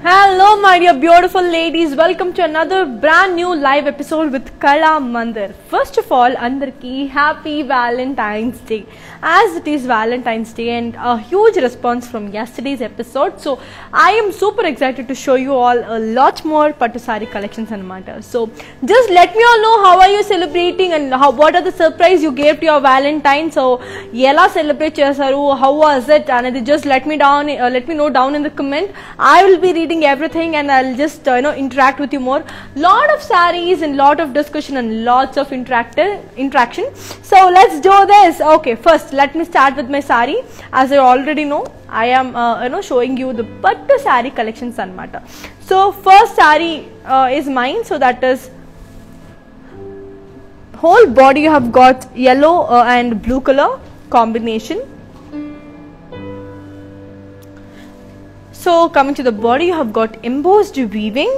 Hello my dear beautiful ladies, welcome to another brand new live episode with Kala Mandir. First of all, Andarki, happy Valentine's Day. As it is Valentine's Day and a huge response from yesterday's episode, so I am super excited to show you all a lot more Pattu Saree collections and matters. So just let me all know how are you celebrating and what are the surprise you gave to your Valentine. So yella celebrate chesaru, how was it, and just let me know down in the comment. I will be reading everything and I'll just interact with you more. Lot of sarees and lot of discussion and lots of interaction. So let's do this. Okay, first let me start with my saree. As I already know, I am showing you the Pattu saree collections anamata. So first saree is mine. So that is whole body you have got yellow and blue color combination. So coming to the body, you have got embossed weaving,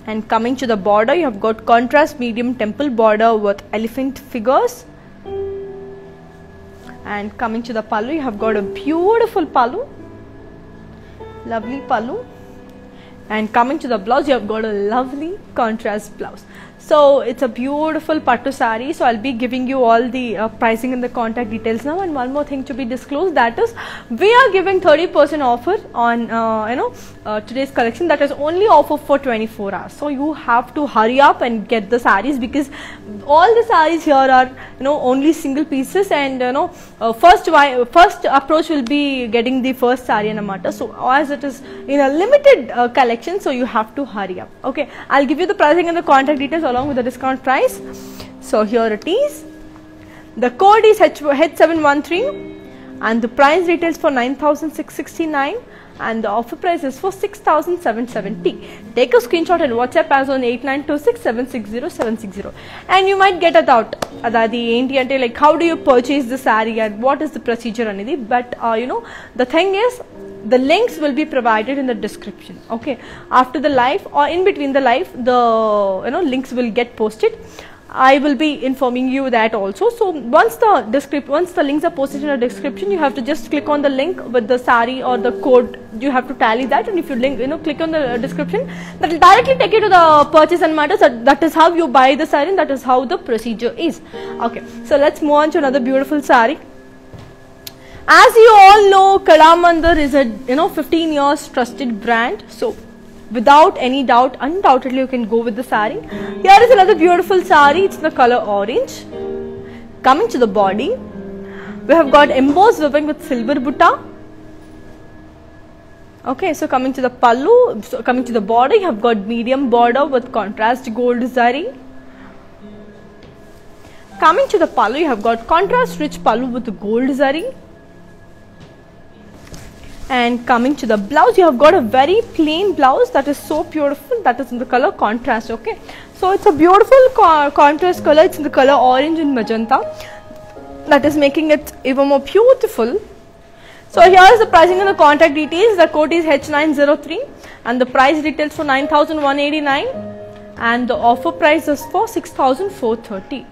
and coming to the border, you have got contrast medium temple border with elephant figures, and coming to the pallu, you have got a beautiful pallu, lovely pallu, and coming to the blouse, you have got a lovely contrast blouse. So it's a beautiful Pattu saree. So I'll be giving you all the pricing and the contact details now. And one more thing to be disclosed, that is we are giving 30% offer on today's collection. That is only offer for 24 hours. So you have to hurry up and get the sarees, because all the sarees here are only single pieces, and first approach will be getting the first saree anamata. So as it is in a limited collection, so you have to hurry up. Okay, I'll give you the pricing and the contact details along with the discount price. So here it is. The code is H713 and the price retails for 9,669 and the offer price is for 6,770. Take a screenshot and WhatsApp as on 8926760760. And you might get a doubt, Adadi, like how do you purchase the saree and what is the procedure anidi. But the thing is, the links will be provided in the description. Okay, after the live or in between the live, the links will get posted. I will be informing you that also. So once the links are posted in the description, you have to just click on the link with the sari or the code. You have to tally that, and if you click on the description, that will directly take you to the purchase and matters. That is how you buy the sari, and that is how the procedure is. Okay, so let's move on to another beautiful sari. As you all know, Kalamandir is a 15 years trusted brand. So without any doubt, undoubtedly you can go with the sari. Here is another beautiful sari. It's in the color orange. Coming to the body, we have got embossed weaving with silver butta. Okay, so coming to the pallu, so coming to the body, you have got medium border with contrast gold zari. Coming to the pallu, you have got contrast rich pallu with gold zari. And coming to the blouse, you have got a very plain blouse that is so beautiful, that is in the color contrast. Okay, so it's a beautiful contrast color. It's in the color orange and magenta, that is making it even more beautiful. So here is the pricing and the contact details. The code is H903 and the price details for 9,189 and the offer price is for 6,430.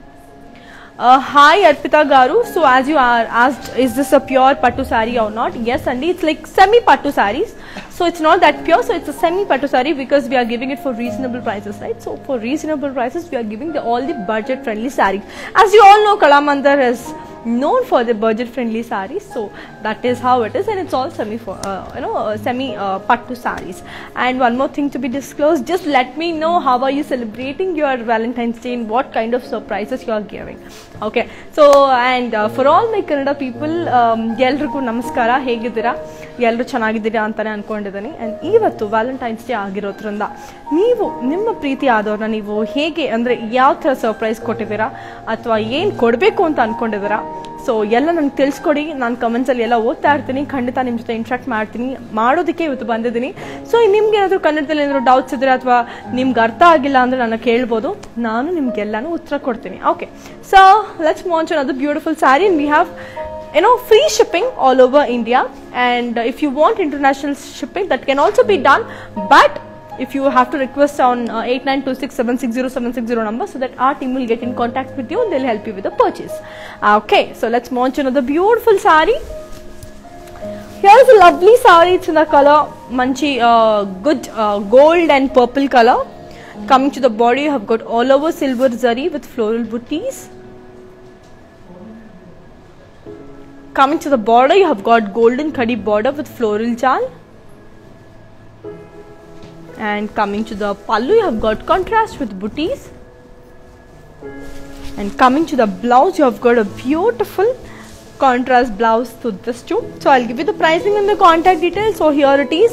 Hi Arpita Garu. So as you are asked, is this a pure pattu sari or not? Yes, and it's like semi pattu saris. So it's not that pure. So it's a semi pattu sari because we are giving it for reasonable prices, right? So for reasonable prices, we are giving all the budget friendly saris. As you all know, Kalamandir is known for the budget friendly saris, so that is how it is, and it's all semi pattu saris. And one more thing to be disclosed, just let me know how are you celebrating your Valentine's Day and what kind of surprises you are giving. Okay, so and for all my Kannada people, ಎಲ್ರಿಗೂ ನಮಸ್ಕಾರ, ಹೇಗಿದ್ದೀರಾ? ಎಲ್ಲರೂ ಚೆನ್ನಾಗಿದ್ದೀರಾ ಅಂತಾನೆ ಅನ್ಕೊಂಡಿದ್ದೀನಿ. and ಇವತ್ತು Valentine's day ಆಗಿರೋದ್ರಿಂದ ನೀವು ನಿಮ್ಮ ಪ್ರೀತಿ ಆದವರನ್ನ ನೀವು ಹೇಗೆ ಅಂದ್ರೆ ಯಾವ ತರ ಸರ್ಪ್ರೈಸ್ ಕೊಟ್ಟಿದ್ದೀರಾ ಅಥವಾ ಏನು ಕೊಡಬೇಕು ಅಂತ ಅನ್ಕೊಂಡಿದ್ದೀರಾ? ಸೊ ಎಲ್ಲ ನನಗೆ ತಿಳಿಸ್ಕೊಡಿ. ನಾನು ಕಮೆಂಟ್ಸ್ ಅಲ್ಲಿ ಎಲ್ಲ ಓದ್ತಾ ಇರ್ತೀನಿ, ಖಂಡಿತ ನಿಮ್ಮ ಜೊತೆ ಇಂಟ್ರಾಕ್ಟ್ ಮಾಡ್ತೀನಿ, ಮಾಡೋದಕ್ಕೆ ಇವತ್ತು ಬಂದಿದ್ದೀನಿ. ಸೊ ನಿಮ್ಗೆ ಏನಾದರೂ ಕನ್ನಡದಲ್ಲಿ ಏನಾದರೂ ಡೌಟ್ಸ್ ಇದ್ರೆ ಅಥವಾ ನಿಮ್ಗೆ ಅರ್ಥ ಆಗಿಲ್ಲ ಅಂದ್ರೆ ನನ್ನ ಕೇಳ್ಬೋದು, ನಾನು ನಿಮ್ಗೆಲ್ಲಾನು ಉತ್ತರ ಕೊಡ್ತೀನಿ. Okay, so let's move on to another beautiful saree, and we have free shipping all over India, and if you want international shipping, that can also be done, but if you have to request on 8926760760 number, so that our team will get in contact with you and they'll help you with the purchase. Okay, so let's move on to another beautiful saree. Here is a lovely saree. It's in the color manchi good gold and purple color. Coming to the body, you have got all over silver zari with floral booties. Coming to the border, you have got golden khadi border with floral jal. And coming to the pallu, you have got contrast with booties. And coming to the blouse, you have got a beautiful contrast blouse to this too. So I'll give you the pricing and the contact details. So here it is.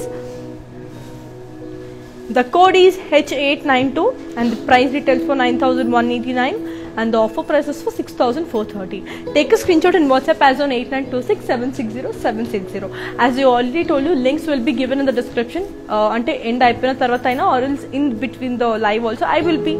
The code is H892 and the price details for 9,189 and the offer price is for 6,430. Take a screenshot and WhatsApp as on 8926760760. As I already told you, links will be given in the description. Ante end ayipina tarvataina or else in between the live also I will be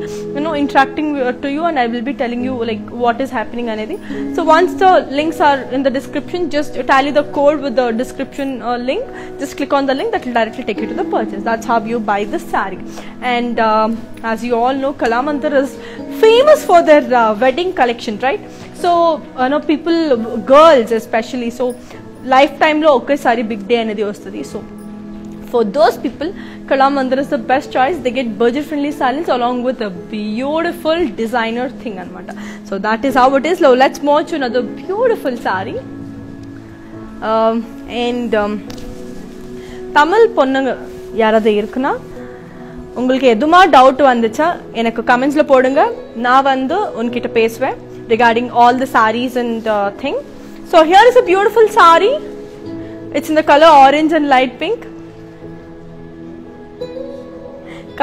interacting to you and I will be telling you like what is happening anedi. So once the links are in the description, just tally the code with the description link. Just click on the link, that will directly take you to the purchase. That's how you buy this saree. And as you all know, Kalamandir is famous for their wedding collection, right? So people, girls especially, so lifetime lo okesari big day anedi ostadi. So for those people, Kalamandir is the best choice. They get budget friendly sarees along with a beautiful designer thing anamata. So that is how it is. Now let's move to another beautiful saree. And Tamil பொண்ணுங்க யாராவது இருக்குனா உங்களுக்கு எதுமா doubt வந்துச்சா எனக்கு கமெண்ட்ஸ்ல போடுங்க, நான் வந்து உன்கிட்ட பேசுவேன் regarding all the sarees and thing. So here is a beautiful saree. It's in the color orange and light pink.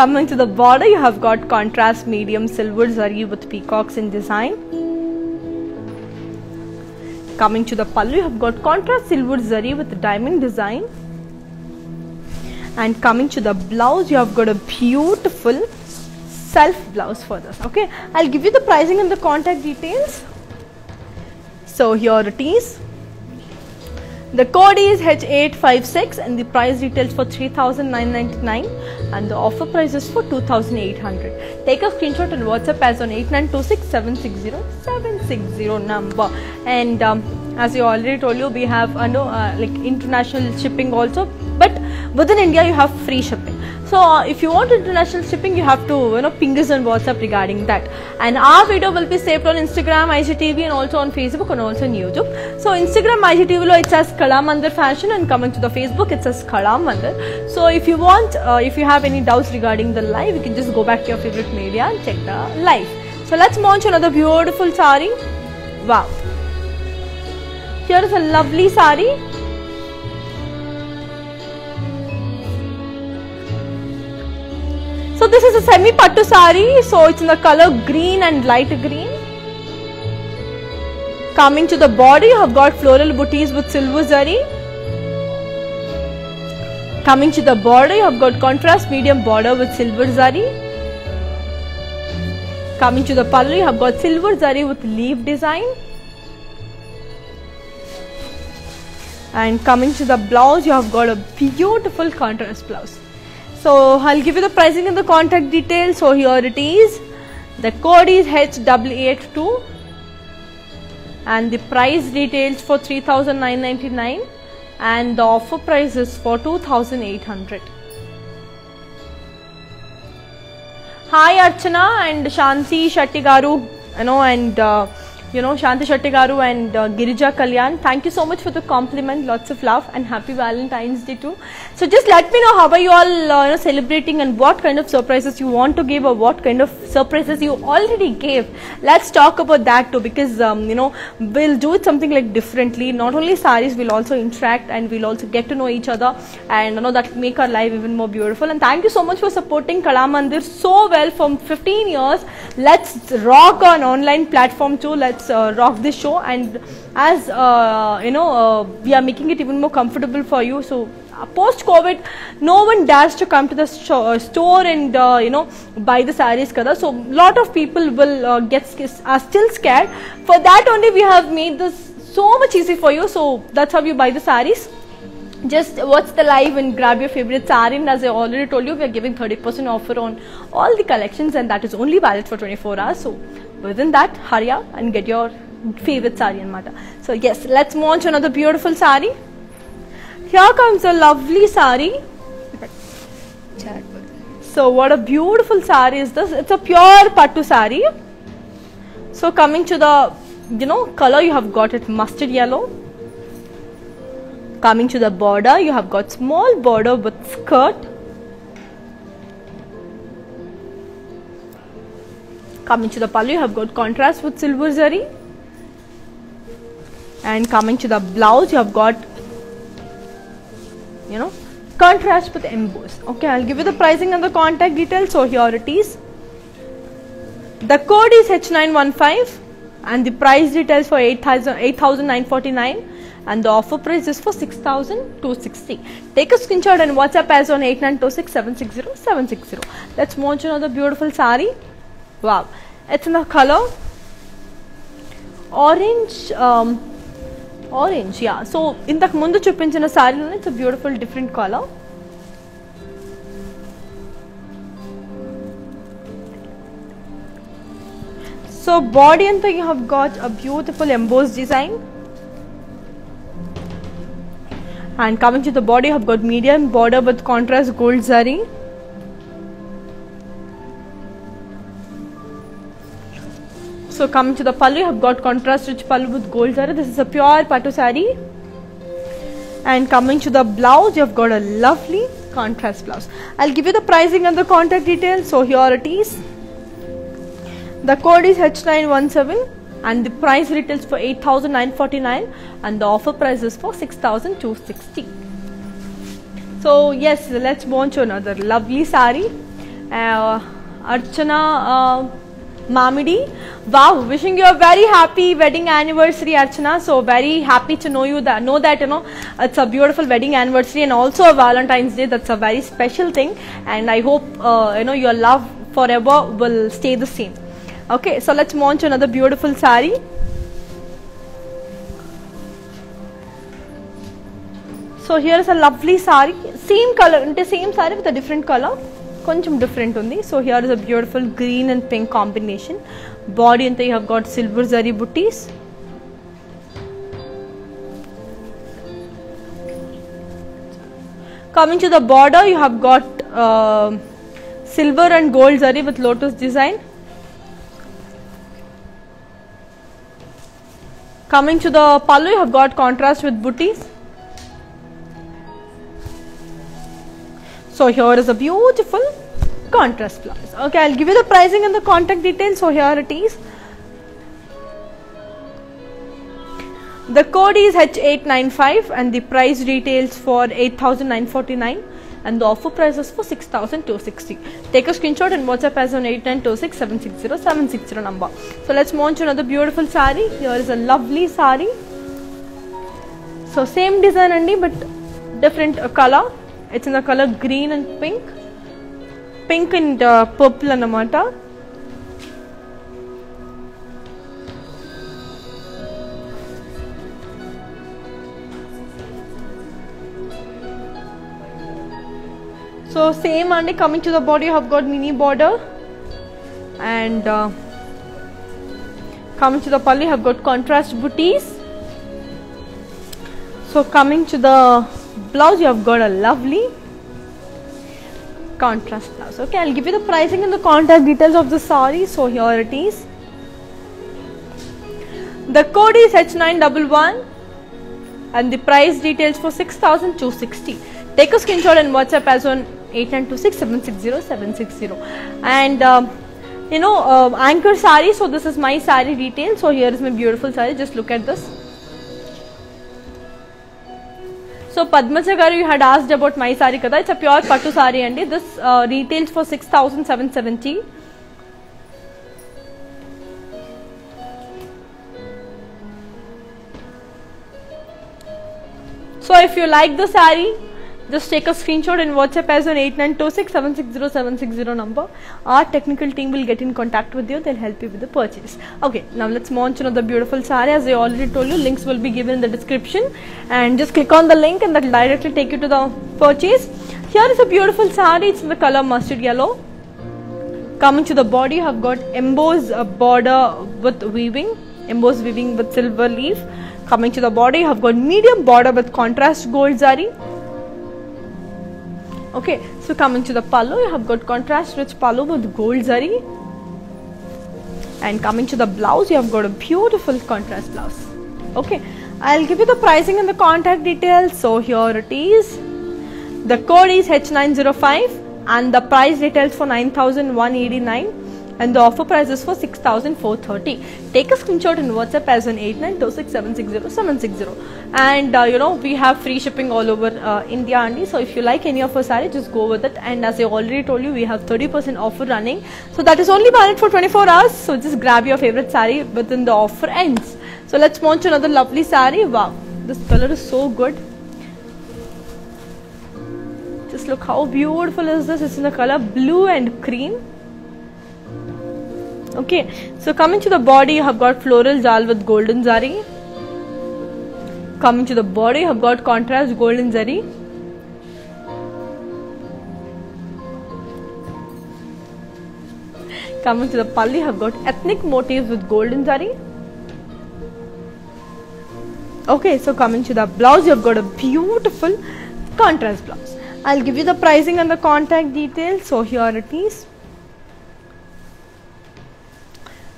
Coming to the border, you have got contrast medium silver zari with peacocks in design. Coming to the pallu, you have got contrast silver zari with diamond design. And coming to the blouse, you have got a beautiful self blouse for this. Okay, I'll give you the pricing and the contact details. So here it is. The code is H856 and the price retails for 3,999 and the offer price is for 2,800. Take a screenshot and WhatsApp as on 8926760760 number. And as I already told you, we have like international shipping also, but within India you have free shipping. So if you want international shipping, you have to ping us on WhatsApp regarding that. And our video will be saved on Instagram, IGTV, and also on Facebook and also on YouTube. So Instagram, IGTV lo it says Kala Mandir Fashion, and coming to the Facebook it says Kala Mandir. So if you want, if you have any doubts regarding the live, you can just go back to your favorite media and check the live. So let's launch another beautiful sari. Wow! Here is a lovely sari. So this is a semi pattu sari, so it's in the color green and light green. Coming to the body, you have got floral booties with silver zari. Coming to the border, you have got contrast medium border with silver zari. Coming to the pallu, you have got silver zari with leaf design. And coming to the blouse, you have got a beautiful contrast blouse. So I'll give you the pricing and the contact details. So here it is. The code is H882 and the price retails for 3,999 and the offer price is for 2,800. Hi Archana and Shanti Shetty Garu, and Shanti Shetty Garu and Girija Kalyan. Thank you so much for the compliment. Lots of love and happy Valentine's Day too. So just let me know how are you all celebrating and what kind of surprises you want to give or what kind of surprises you already gave. Let's talk about that too, because we'll do it something like differently. Not only saris, we'll also interact and we'll also get to know each other, and that will make our life even more beautiful. And thank you so much for supporting Kala Mandir so well for 15 years. Let's rock on online platform too. Let's rock this show, and as we are making it even more comfortable for you. So post COVID, no one dares to come to the store and buy the sarees kada. So lot of people will are still scared. For that only we have made this so much easy for you. So that's how you buy the sarees. Just watch the live and grab your favorite saree, and as I already told you, we are giving 30% offer on all the collections, and that is only valid for 24 hours. So within that, hurry up and get your favorite saree and mata. So yes, let's move on to another beautiful saree. Here comes a lovely saree. So what a beautiful saree is this? It's a pure pattu saree. So coming to the color, you have got it mustard yellow. Coming to the border, you have got small border with skirt. Coming to the pallu, you have got contrast with silver zari. And coming to the blouse, you have got contrast with emboss. Okay, I'll give you the pricing and the contact details. So here it is. The code is H915 and the price details for 8,949 and the offer price is for 6,260. Take a screenshot and WhatsApp as on 8926760760. Let's move on to another beautiful saree. Wow, it's in the color orange. Orange, yeah. So in the mundu chupinchina saree, it's a beautiful different color. So body and you have got a beautiful embossed design. And coming to the body, you have got medium border with contrast gold zari. So coming to the pallu, you have got contrast rich pallu with gold zari. This is a pure pattu saree. And coming to the blouse, you have got a lovely contrast blouse. I'll give you the pricing and the contact details. So here it is. The code is H917 and the price retails for 8,949 and the offer price is for 6,260. So yes, let's move on to another lovely saree. Archana Mamidi. Wow, wishing you a very happy wedding anniversary, Archana. So very happy to know that it's a beautiful wedding anniversary and also a Valentine's Day. That's a very special thing, and I hope your love forever will stay the same. Okay, so let's move on to another beautiful saree. So here is a lovely sari, same color, ante same sari with a different color, koncham different undi. So here is a beautiful green and pink combination. Body ante you have got silver zari booties. Coming to the border, you have got silver and gold zari with lotus design. Coming to the pallu, you have got contrast with booties. So here is a beautiful contrast blouse. Okay, I'll give you the pricing and the contact details. So here it is. The code is H895 and the price retails for 8,949 and the offer price is for 6,260. Take a screenshot and WhatsApp as on 8926760760 number. So let's move on to another beautiful sari. Here is a lovely sari. So same design andi but different color. It's in the color green and pink. Pink and purple anamata. So same and coming to the body, you have got mini border, and coming to the pallu, you have got contrast booties. So coming to the blouse, you have got a lovely contrast blouse. Okay, I'll give you the pricing and the contact details of the saree. So here it is. The code is H911 and the price details for 6,260. Take a screenshot and WhatsApp as on 8926760760. And anchor sari. So this is my sari detail. So here is my beautiful sari. Just look at this. So Padmaja garu, you had asked about my sari kada. It's a pure pattu sari and this retails for 6,770. So if you like the sari, just take a screenshot and WhatsApp as on 8926760760 number. Our technical team will get in contact with you. They'll help you with the purchase. Okay, now let's move on to another beautiful sari. As I already told you, links will be given in the description, and just click on the link and that will directly take you to the purchase. Here is a beautiful sari. It's in the color mustard yellow. Coming to the body, you have got embossed border with weaving, embossed weaving with silver leaf. Coming to the body, you have got medium border with contrast gold zari. Okay, so coming to the pallu, you have got contrast rich pallu with gold zari. And coming to the blouse, you have got a beautiful contrast blouse. Okay, I'll give you the pricing and the contact details. So here it is. The code is H905 and the price details for 9,189 and the offer price is for 6,430. Take a screenshot and WhatsApp as on 8926760760. And we have free shipping all over India only. So if you like any of our saree, just go with it. And as I already told you, we have 30% offer running. So that is only valid for 24 hours. So just grab your favorite saree within the offer ends. So let's move on to another lovely saree. Wow, this color is so good. Just look how beautiful is this. It's in the color blue and cream. Okay, so coming to the body, you have got floral jal with golden zari. Coming to the body, you have got contrast golden zari. Coming to the pallu, you have got ethnic motifs with golden zari. Okay, so coming to the blouse, you have got a beautiful contrast blouse. I'll give you the pricing and the contact details. So here it is.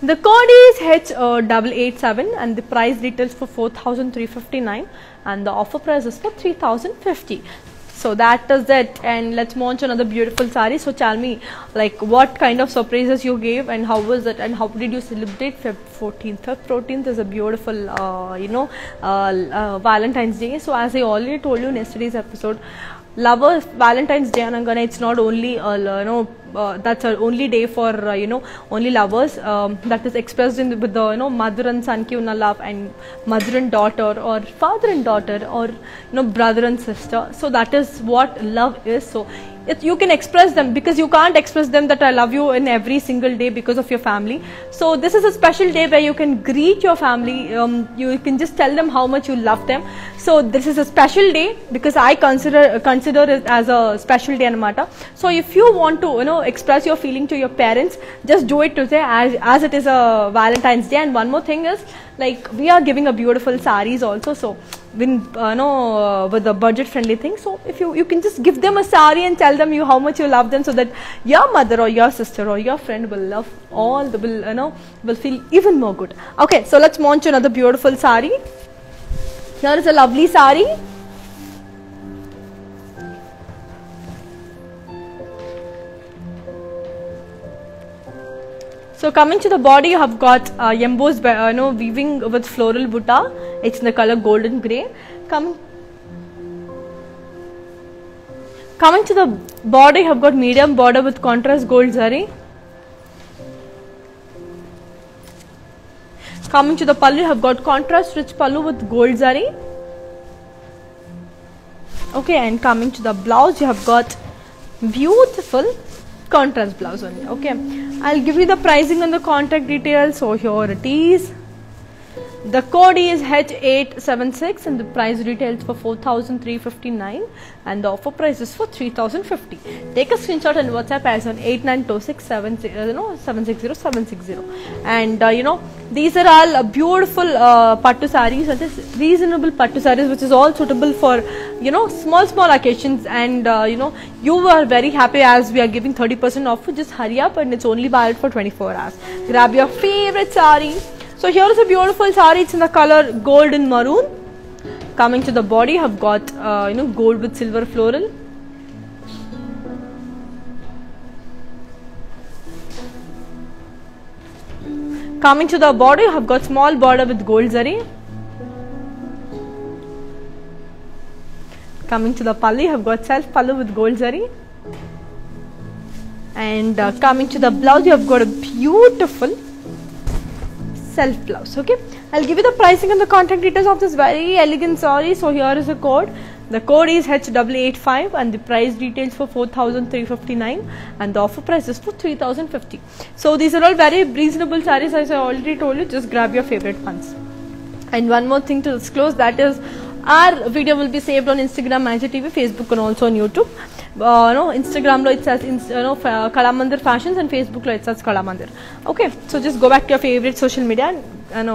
The code is H887 and the price details for 4,359 and the offer price is for 3,050. So that is it, and let's move on to another beautiful sari. So tell me, like, what kind of surprises you gave and how was it and how did you celebrate Feb 14th? Feb 14th is a beautiful Valentine's Day. So as I already told you in yesterday's episode, Lovers Valentine's Day anangane, it's not only that's our only day for only lovers, that is expressed in with the mother and son ki unna love, and mother and daughter, or father and daughter, or brother and sister. So that is what love is. So you can express them, because you can't express them that I love you in every single day because of your family. So this is a special day where you can greet your family. You can just tell them how much you love them. So this is a special day because I consider it as a special day anamata. So if you want to express your feeling to your parents, just do it today as it is a Valentine's Day. And one more thing is, like, we are giving a beautiful saris also, so with the budget friendly thing. So if you can just give them a sari and tell them how much you love them, so that your mother or your sister or your friend will love will feel even more good. Okay, so let's move on to another beautiful sari. Here is a lovely sari. So coming to the body, you have got embossed weaving with floral butta. It's in the color golden grey. Coming to the body, you have got medium border with contrast gold zari. Coming to the pallu, you have got contrast rich pallu with gold zari. Okay, and coming to the blouse, you have got beautiful contrast blouse only. Okay, I'll give you the pricing and the contact details. So here it is. The code is H876 and the price retails for 4,359 and the offer price is for 3,050. Take a screenshot and WhatsApp as on 8926 and these are all beautiful pattu sarees, and this reasonable pattu sarees which is all suitable for small occasions, and you are very happy as we are giving 30% off. Just hurry up, and it's only valid for 24 hours. Grab your favorite saree. So here is a beautiful saree. It's in the color gold and maroon. Coming to the body, you have got gold with silver floral. Coming to the body, you have got small border with gold zari. Coming to the pallu, you have got self pallu with gold zari. And coming to the blouse, you have got a beautiful self blouse. Okay, I'll give you the pricing and the contact details of this very elegant saree. So here is the code. The code is H885 and the price details for 4,359 and the offer price is for 3,050. So these are all very reasonable sarees, as I already told you. Just grab your favorite ones. And one more thing to disclose, that is our video will be saved on Instagram Magic TV, Facebook and also on YouTube. Instagram lo it says Kalamandir Fashions and Facebook lo it says Kalamandir. Okay, so just go back to your favorite social media and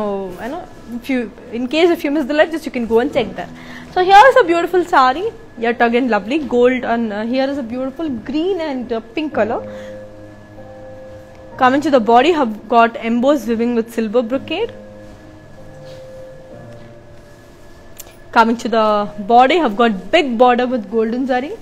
in case you miss the live, just you can go and check that. So here is a beautiful sari, yet again lovely gold, and here is a beautiful green and pink color. Coming to the body, have got embossed weaving with silver brocade. Coming to the body, have got big border with golden zari.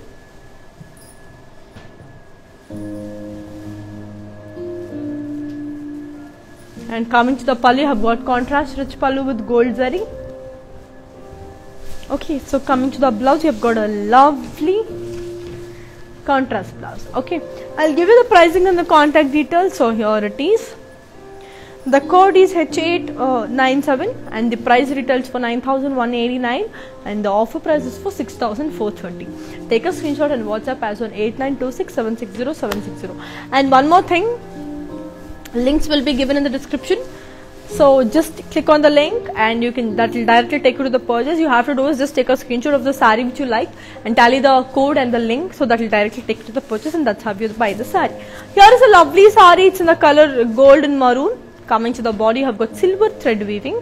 And coming to the pallu, have got contrast rich pallu with gold zari. Okay, so coming to the blouse, you have got a lovely contrast blouse. Okay, I'll give you the pricing and the contact details. So here it is. The code is H897 and the price retails for 9,189 and the offer price is for 6,430. Take a screenshot and WhatsApp as on 8926760760. And one more thing, links will be given in the description. So just click on the link and that will directly take you to the purchase. You have to do is just take a screenshot of the saree which you like and tally the code and the link, so that will directly take you to the purchase, and that's how you buy the saree. Here is a lovely saree. It's in the color gold and maroon. Coming to the body, you have got silver thread weaving.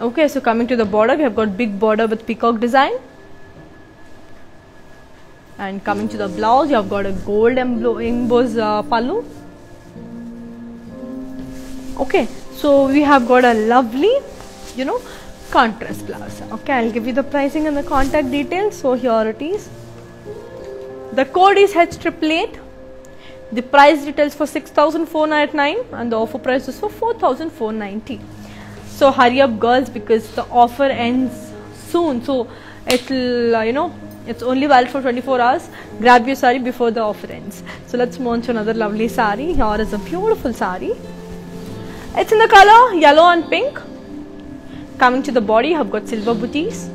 Okay, so coming to the border, we have got big border with peacock design. And coming to the blouse, you have got a gold embossed pallu. Okay, so we have got a lovely, contrast blouse. Okay, I'll give you the pricing and the contact details. So here it is. The code is H888. The price retails for 6,499 and the offer price is for 4,490. So hurry up, girls, because the offer ends soon. So it'll, it's only valid for 24 hours. Grab your saree before the offer ends. So let's move on to another lovely saree. Here is a beautiful saree. It's in the color yellow and pink. Coming to the body, you have got silver booties.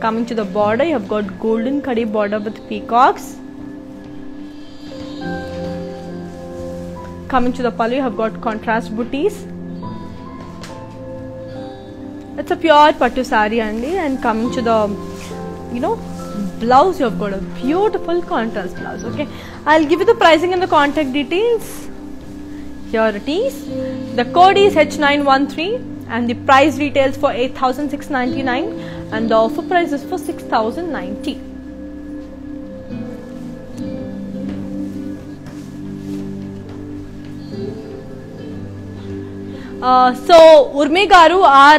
Coming to the border, you have got golden curry border with peacocks. Coming to the pallu, you have got contrast booties. it's a pure pattu saree andi. And coming to the, you know, blouse, you've got a beautiful contrast blouse. Okay, I'll give you the pricing and the contact details. Here it is. The code is H913 and the price retails for 8,699 and the offer price is for 6,090. So Urmi Garu, our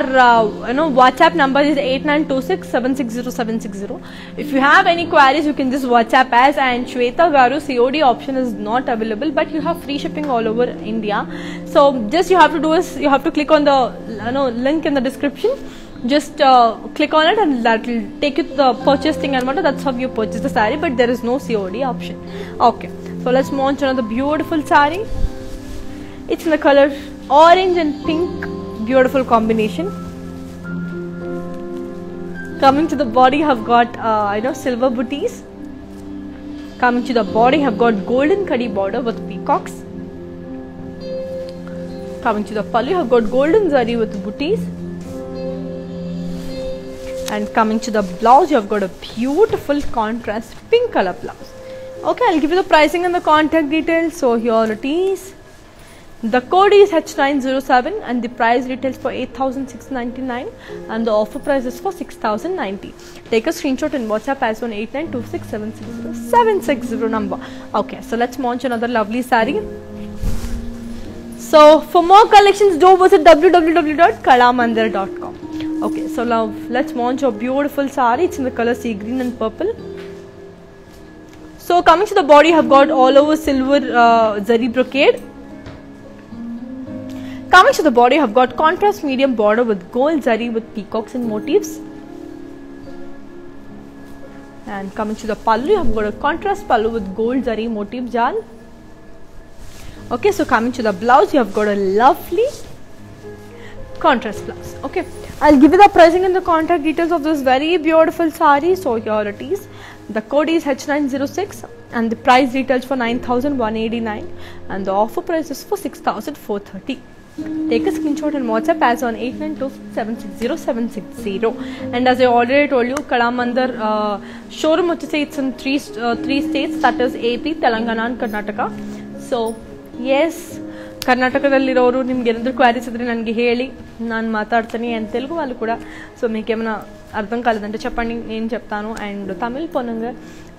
WhatsApp number is 8926760760. If you have any queries, you can just WhatsApp us. And Shweta Garu, COD option is not available, but you have free shipping all over India. So just you have to do is you have to click on the link in the description. Just click on it and that will take you to the purchase thing and that's how you purchase the saree, but there is no COD option. Okay, so let's move on to another beautiful saree. It's in the color orange and pink, beautiful combination. Coming to the body, have got silver booties. Coming to the body, have got golden kadi border with peacocks. Coming to the pallu, have got golden zari with booties. And coming to the blouse, you have got a beautiful contrast pink color blouse. Okay, I'll give you the pricing and the contact details. So here it is. The code is H907 and the price retails for 8,699 and the offer price is for 6,090. Take a screenshot and WhatsApp as on 8926760760 number. Okay, so let's launch another lovely saree. So for more collections, do visit www.kalamandir.com. Okay, so now let's launch a beautiful saree. It's in the color sea green and purple. So coming to the body, have got all over silver zari brocade. Coming to the body, have got contrast medium border with gold zari with peacocks and motifs. And coming to the pallu, have got a contrast pallu with gold zari motif jal. Okay, so coming to the blouse, you have got a lovely contrast blouse. Okay, I'll give you the pricing and the contact details of this very beautiful saree. So here it is. The code is H906 and the price retails for 9,189 and the offer price is for 6,430. Take a screenshot and WhatsApp as on 8926760760. And as I already told you, Kalamandir showroom it's in three states, that is AP, Telangana and Karnataka. So yes, ಕರ್ನಾಟಕದಲ್ಲಿರೋರು ನಿಮ್ಗೆ ಏನಾದರೂ queries ಇದ್ರೆ ನನಗೆ ಹೇಳಿ, ನಾನು ಮಾತಾಡ್ತೀನಿ. And Telugu వాళ్ళు కూడా so మీకు ఏమైనా అర్థం కాలేదంటే చెప్పండి, నేను చెప్తాను. అండ్ తమిళ్ போனுங்க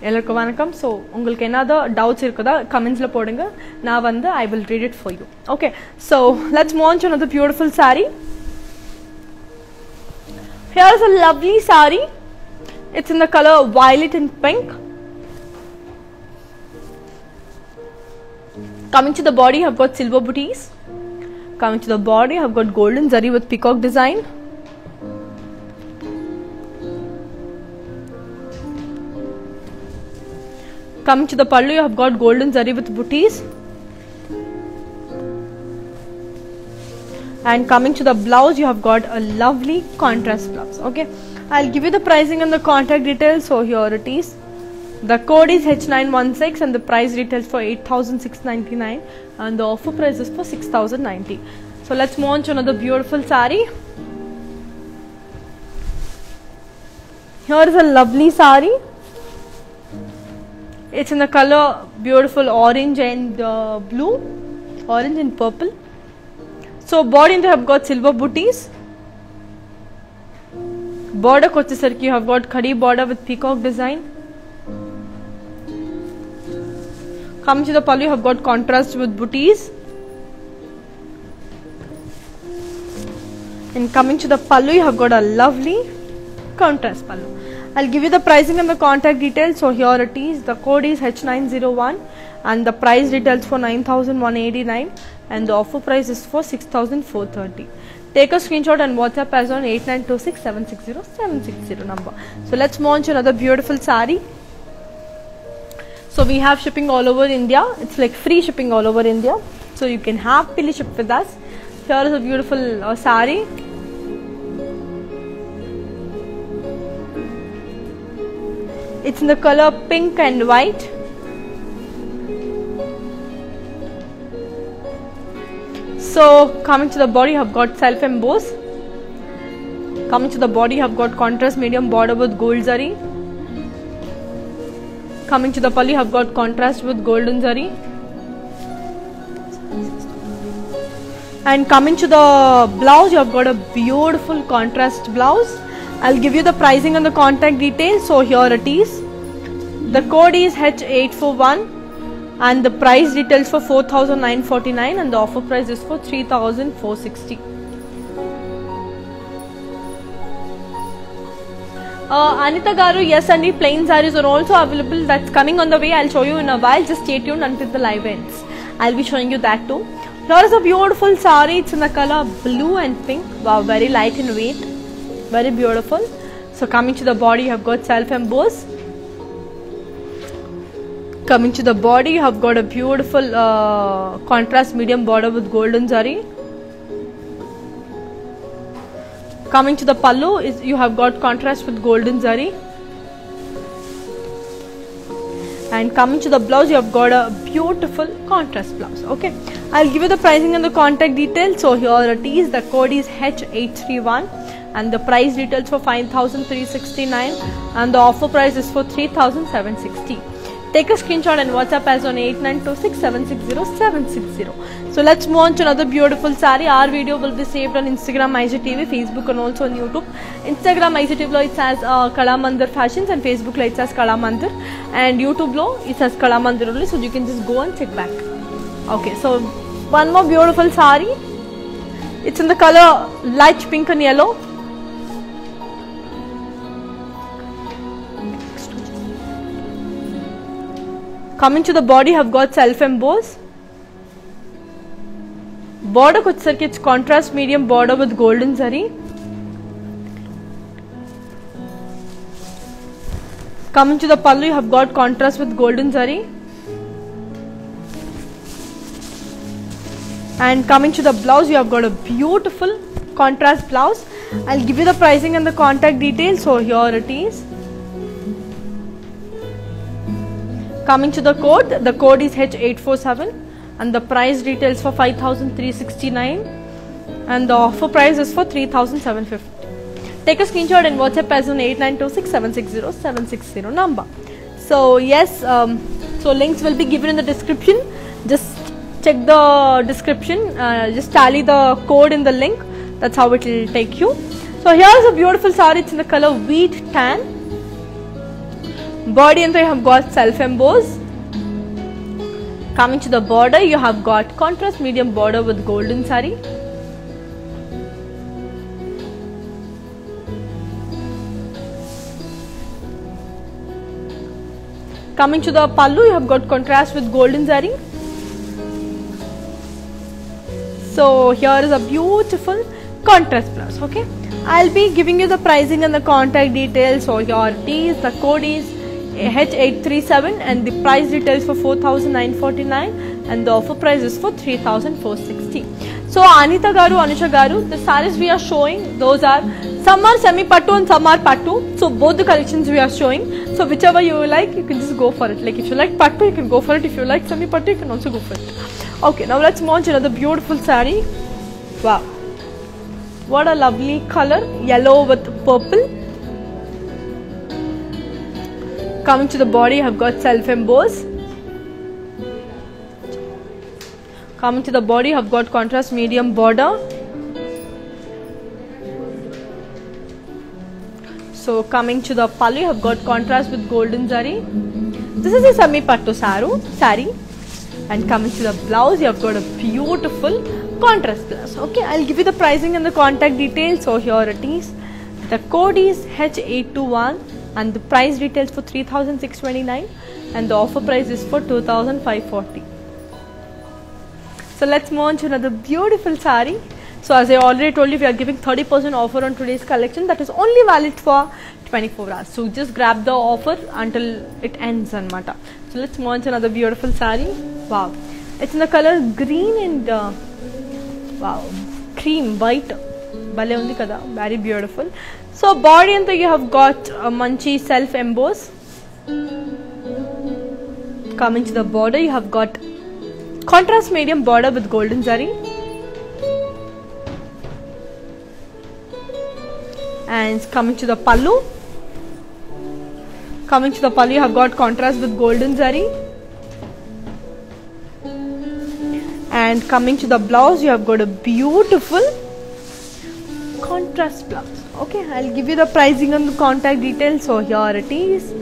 எல்லாருக்கும் வணக்கம். ஸோ உங்களுக்கு ஏதாவது டவுட்ஸ் இருக்குதா கமெண்ட்ஸில் போடுங்க, நான் வந்து I will read it for you. Okay, so let's launch another beautiful saree. Here is a lovely saree. It's in the color violet and pink. Coming to the body, have got silver booties. Coming to the body, have got golden zari with peacock design. Coming to the pallu, you have got golden zari with booties. And coming to the blouse, you have got a lovely contrast blouse. Okay, I'll give you the pricing and the contact details. So here it is. The code is H916 and the price retails for 8,699 and the offer price is for 6,090. So let's launch another beautiful saree. Here is a lovely saree. It's in the color beautiful orange and blue, orange and purple. So body they have got silver booties. Border kochesarki you have got khadi border with peacock design. Coming to the pallu, you have got contrast with booties. And coming to the pallu, you have got a lovely contrast pallu. I'll give you the pricing and the contact details. So here it is. The code is H901 and the price retails for 9,189 and the offer price is for 6,430. Take a screenshot and WhatsApp as on 8926760760 number. So let's launch another beautiful saree. So we have shipping all over India. It's like free shipping all over India. So you can happily ship with us. Here is a beautiful saree. It's in the color pink and white. So coming to the body, you have got self embossed. Coming to the body, you have got contrast medium border with gold zari. Coming to the pallu, you have got contrast with golden zari. And coming to the blouse, you have got a beautiful contrast blouse. I'll give you the pricing and the contact details. So here it is. The code is H841 and the price details for 4,949 and the offer price is for 3,460. Anita Garu, yes, and the plain sarees are also available. That's coming on the way. I'll show you in a while. Just stay tuned until the live ends. I'll be showing you that too. Here is a beautiful saree. It's in the color blue and pink. Wow, very light in weight. Very beautiful. So coming to the body, you have got self-embossed. Coming to the body, you have got a beautiful contrast medium border with golden zari. Coming to the pallu, you have got contrast with golden zari. And coming to the blouse, you have got a beautiful contrast blouse. Okay, I'll give you the pricing and the contact details. So here it is. The code is H831 and the price details for 5,369 and the offer price is for 3,760. Take a screenshot and WhatsApp as on 8926760760. So let's move on to another beautiful saree. Our video will be saved on Instagram, IGTV, Facebook and also on YouTube. Instagram, IGTV it says Kala Mandir Fashions and Facebook it says Kala Mandir and YouTube it says Kala Mandir only. So you can just go and check back. Okay, so one more beautiful saree. It's in the color light pink and yellow. Coming to the body, have got self-embossed. Border it's contrast medium border with golden zari. Coming to the pallu, you have got contrast with golden zari. And coming to the blouse, you have got a beautiful contrast blouse. I'll give you the pricing and the contact details. So here it is. Coming to the code is H847 and the price details for 5,369 and the offer price is for 3,750. Take a screenshot and WhatsApp as on 8926760760 number. So yes, so links will be given in the description. Just check the description, just tally the code in the link. That's how it will take you. So here is a beautiful saree. It's in the color wheat tan. Body and you have got self-embossed. Coming to the border, you have got contrast medium border with golden saree. Coming to the pallu, you have got contrast with golden saree. So here is a beautiful contrast blouse. Okay, I'll be giving you the pricing and the contact details. So here it is. The code is H837 and the price details for 4,949 and the offer price is for 3,460. So Anita Garu, Anusha Garu, the sarees we are showing, those are some are semi pattu and some are pattu. So both the collections we are showing. So whichever you like, you can just go for it. Like if you like pattu, you can go for it. If you like semi pattu, you can also go for it. Okay, now let's move on to another beautiful saree. Wow, what a lovely color, yellow with purple. Coming to the body, you have got self-embossed. Coming to the body, you have got contrast medium border. So coming to the pallu, you have got contrast with golden zari. This is a semi pattu saree. And coming to the blouse, you have got a beautiful contrast blouse. Okay, I'll give you the pricing and the contact details. So here it is. The code is H821 and the price details for 3,629 and the offer price is for 2,540. So let's move on to another beautiful saree. So as I already told you, we are giving 30% offer on today's collection. That is only valid for 24 hours. So just grab the offer until it ends anamata. So let's move on to another beautiful saree. Wow, it's in the color green and wow, cream white. Bale undi kada, very beautiful. So body and you have got a manchi self-embossed. Coming to the border, you have got contrast medium border with golden zari. And coming to the pallu. Coming to the pallu, you have got contrast with golden zari. And coming to the blouse, you have got a beautiful contrast blouse. Okay, I'll give you the pricing and the contact details. So here it is.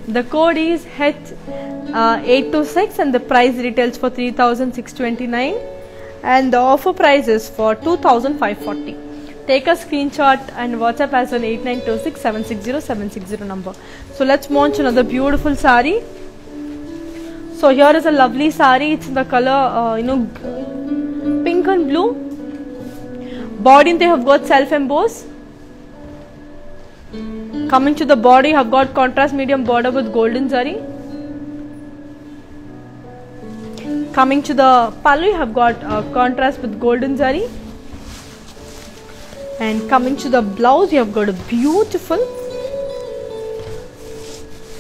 The code is H826 and the price retails for 3,629 and the offer price is for 2,540. Take a screenshot and WhatsApp as on 8926760760 number. So let's launch another beautiful sari. So here is a lovely sari. It's in the color pink and blue. Body they have got self embossed. Coming to the body, you have got contrast medium border with golden zari. Coming to the pallu, you have got contrast with golden zari. And coming to the blouse, you have got a beautiful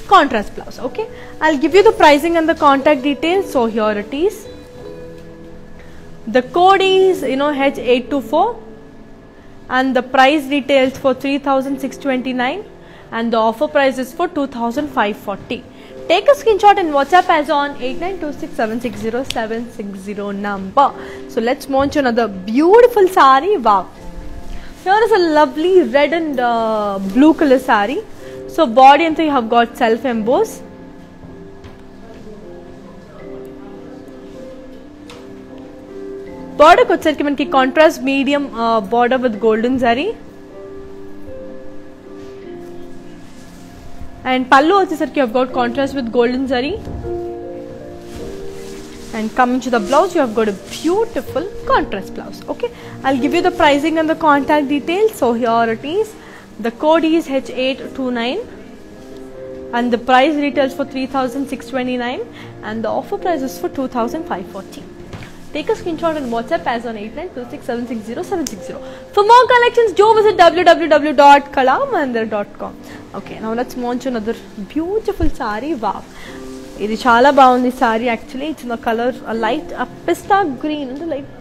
contrast blouse. Okay, I'll give you the pricing and the contact details. So here it is. The code is H824 and the price retails for 3,629 and the offer price is for 2,540. Take a screenshot and WhatsApp as on 8926760760 number. So let's launch another beautiful sari. Wow. Here is a lovely red and blue color sari. So body and you have got self embossed. Border వచ్చేసరికి మనకి contrast medium border with golden zari. And pallu వచ్చేసరికి you have got contrast with golden zari. And coming to the blouse, you have got a beautiful contrast blouse. Okay, I'll give you the pricing and the contact details. So here it is. The code is H829 and the price retails for 3,629 and the offer price is for 2,540. Take a screenshot and WhatsApp as on 8926760760. For more collections, do visit www.kalamandir.com. Okay, now let's launch another beautiful sari. Wow. ఇది చాలా బాగుంది sorry. Actually it's colour light pista green అంటే light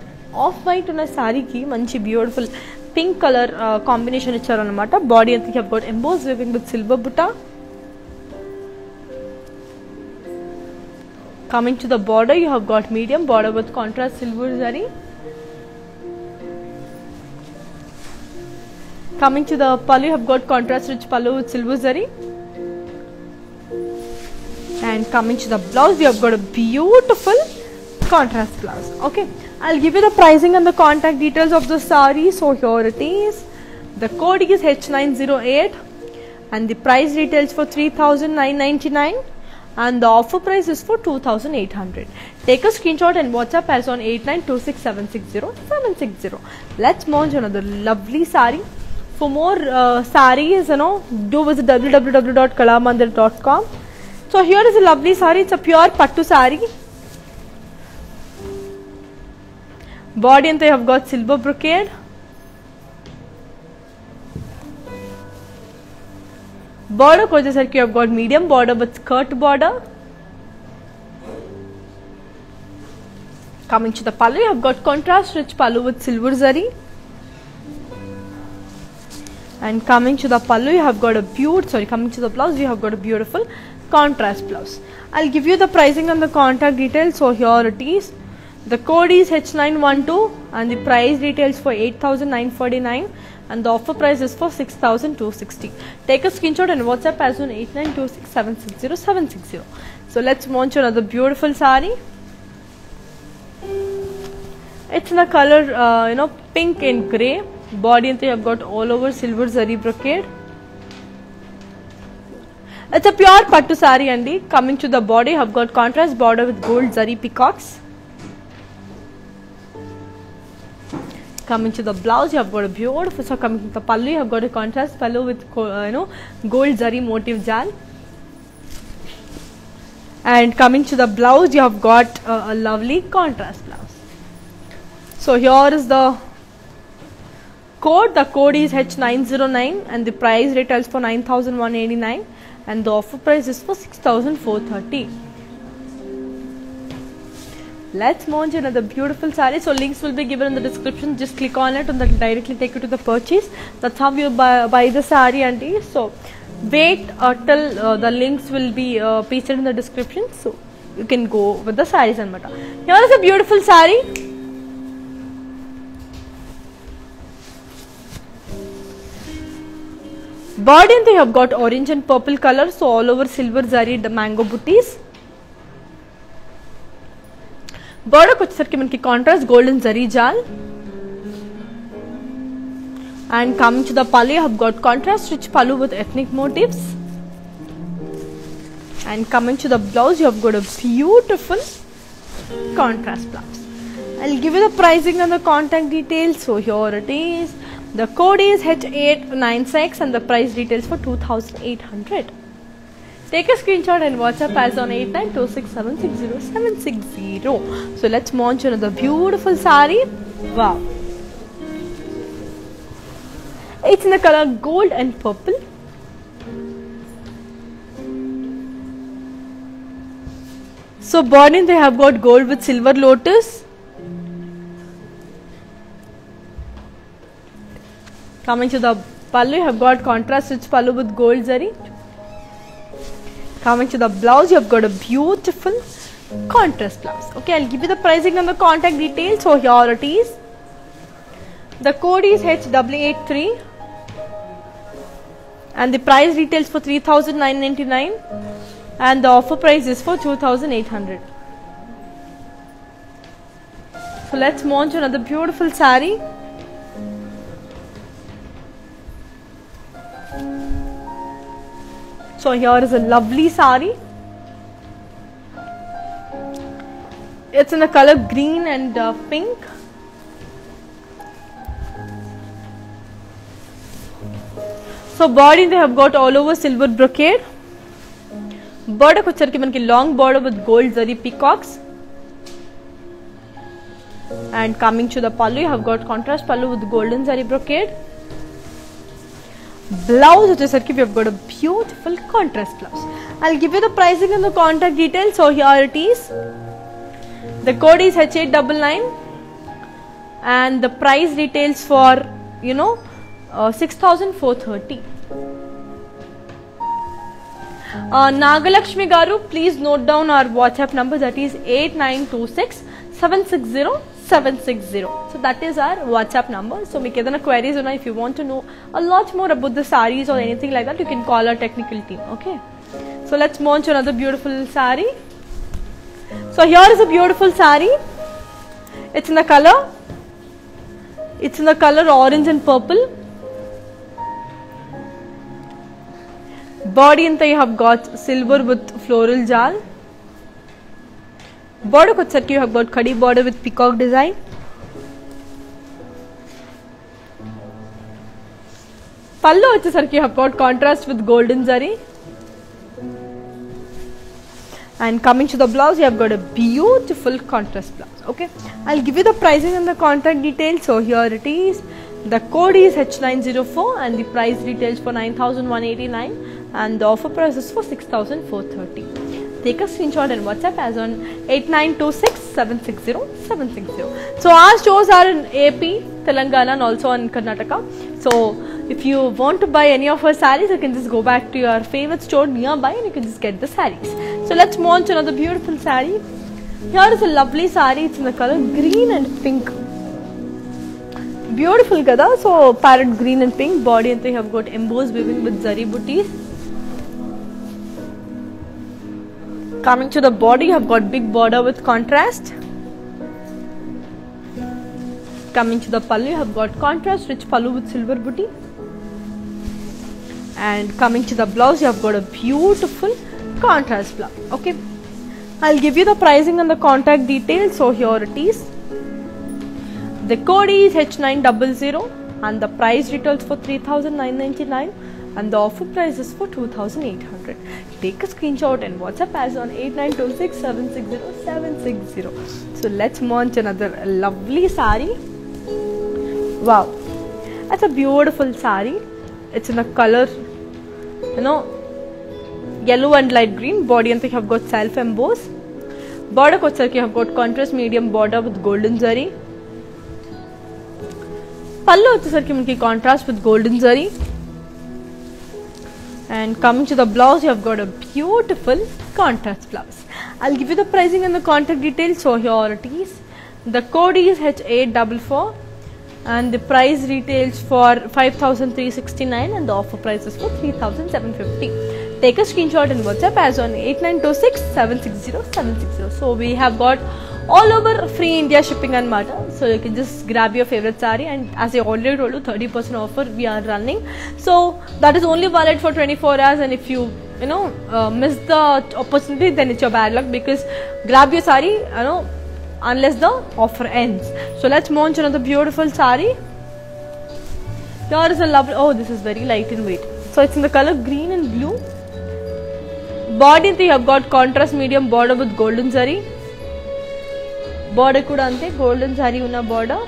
off white ఉన్న సారీకి మంచి beautiful pink colour combination ఇచ్చారనమాట. Body అంతా have got emboss weaving with silver బుట్ట. Coming to the border, you have got medium border with contrast silver zari. Coming to the pallu, you have got contrast rich pallu with silver zari. And coming to the blouse, you have got a beautiful contrast blouse. Okay, I'll give you the pricing and the contact details of the sari. So here it is. The code is H908 and the price retails for 3,999 and the offer price is for 2,800. Take a screenshot and WhatsApp as on 8926760760. Let's launch another lovely sari. For more saris, do visit www.kalamandir.com. So here is a lovely sari. It's a pure pattu sari. Body and you have got silver brocade. Border వచ్చేసరికి you have got medium border with skirt border. Coming to the pallu, you have got contrast rich pallu with silver zari. And coming to the pallu, you have got a coming to the blouse, you have got a beautiful contrast blouse. I'll give you the pricing and the contact details. So here it is. The code is H912 and the price retails for 8,949 and the offer price is for 6,260. Take a screenshot and WhatsApp as on 8926760760. So let's launch another beautiful sari. It's in the color pink and grey. Body and you have got all over silver zari brocade. It's a pure pattu sari andi. Coming to the body, you have got contrast border with gold zari peacocks. Coming to the blouse, you have got a beautiful. So coming to the pallu, you have got a contrast pallu with gold zari motif jal. And coming to the blouse, you have got a lovely contrast blouse. So here is the code. The code is H909 and the price retails for 9,189 and the offer price is for 6,430. let's launch another beautiful saree. So links will be given in the description. Just click on it and that will directly take you to the purchase. That's how you buy the saree, auntie. So wait till the links will be pasted in the description, so you can go with the sarees anamata. Here is a beautiful saree. Body and they have got orange and purple color, so all over silver zari the mango booties. Border వచ్చేసరికి మనకి contrast golden zari జాల్. And coming to the pallu, you have got contrast rich pallu with ethnic motifs. And coming to the blouse, you have got a beautiful contrast blouse. I'll give you the pricing and the contact details. So here it is. The code is H896 and the price details for 2,800. Take a screenshot and WhatsApp as on 8926760760. So let's launch another beautiful saree. Wow. It's in the color gold and purple. So body they have got gold with silver lotus. Coming to the pallu, you have got contrast rich pallu with gold zari. Coming to the blouse, you have got a beautiful contrast blouse. Okay, I'll give you the pricing and the contact details. So here it is. The code is H883 and the price details for 3,999 and the offer price is for 2,800. So let's launch another beautiful saree. So here is a lovely saree. It's in the color green and pink. So body they have got all over silver brocade. Border వచ్చరికి మనకి long border with gold zari peacocks. And coming to the pallu, you have got contrast pallu with golden zari brocade. Blouse వచ్చేసరికి we have got a beautiful contrast blouse. I'll give you the pricing and the contact details. So here it is. The code is H899 and the price details for 6,430. Nagalakshmi garu, please note down our WhatsApp number, that is 8926760760. So that is our WhatsApp number. So meeku edaina queries unna, if you want to know a lot more about the sarees or anything like that, you can call our technical team. Okay, so let's launch another beautiful saree. So here is a beautiful saree. It's in the color orange and purple. Body and you have got silver with floral jal. Border వచ్చేసరికి you have got khadi border with peacock design. Pallu వచ్చేసరికి you have got contrast with golden zari. And coming to the blouse, you have got a beautiful contrast blouse. Okay, I'll give you the pricing and the contact details. So here it is. The code is H904 and the price details for 9,189 and the offer price is for 6,430. Take a screenshot and WhatsApp as on 8926760760. So our stores are in AP, Telangana and also in Karnataka. So if you want to buy any of our sarees, you can just go back to your favorite store nearby and you can just get the sarees. So let's launch another beautiful saree. Here is a lovely saree. It's in the color green and pink. Beautiful kada. So parrot green and pink. Body and they have got embossed weaving with zari booties. Coming to the body, you have got big border with contrast. Coming to the pallu, you have got contrast rich pallu with silver booty. And coming to the blouse, you have got a beautiful contrast blouse. Okay, I'll give you the pricing and the contact details. So here it is. The code is H900 and the price details for 3,999 and the offer price is for 2,800. Take a screenshot and WhatsApp as on 8926760760. So let's launch another lovely saree. Wow, that's a beautiful saree. It's in a color yellow and light green. Body and they have got self embossed. Border వచ్చేసరికి you have got contrast medium border with golden zari. పళ్ళు వచ్చేసరికి మనకి contrast with golden zari. And coming to the blouse, you have got a beautiful contrast blouse. I'll give you the pricing and the contact details. So here it is. The code is H844 and the price retails for 5,369 and the offer price is for 3,750. Take a screenshot and WhatsApp as on 8926760760. So we have got all over free India shipping and matter. So you can just grab your favorite saree, and as I already told you, 30% offer we are running. So that is only valid for 24 hours, and if you miss the opportunity, then it's your bad luck, because grab your saree unless the offer ends. So let's move on to another beautiful saree. Here is a lovely, oh, this is very light in weight. So it's in the color green and blue. Body you have got contrast medium border with golden zari. Border kuda ante golden zari una border.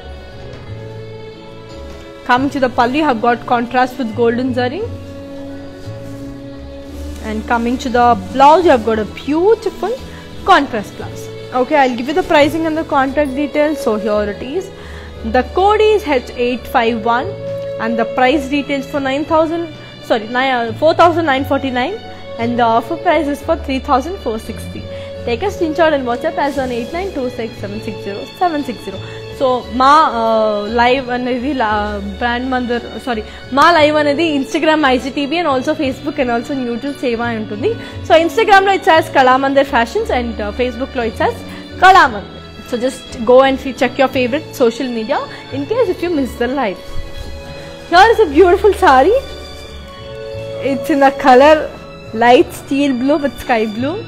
Coming to the pallu, you have got contrast with golden zari. And coming to the blouse, you have got a beautiful contrast blouse. Okay, I'll give you the pricing and the contact details. So here it is. The code is H851 and the price details for 4,949 and the offer price is for 3,460. Take a screenshot and WhatsApp as on 8926760760. So ma live anedi brand mandir ma live anedi Instagram IGTV and also Facebook and also YouTube seva untundi. So Instagram lo it says Kalamandir Fashions and Facebook lo it says Kalamandir. So just go and check your favorite social media in case if you miss the live. Here is a beautiful saree. It's in the color light steel blue with sky blue.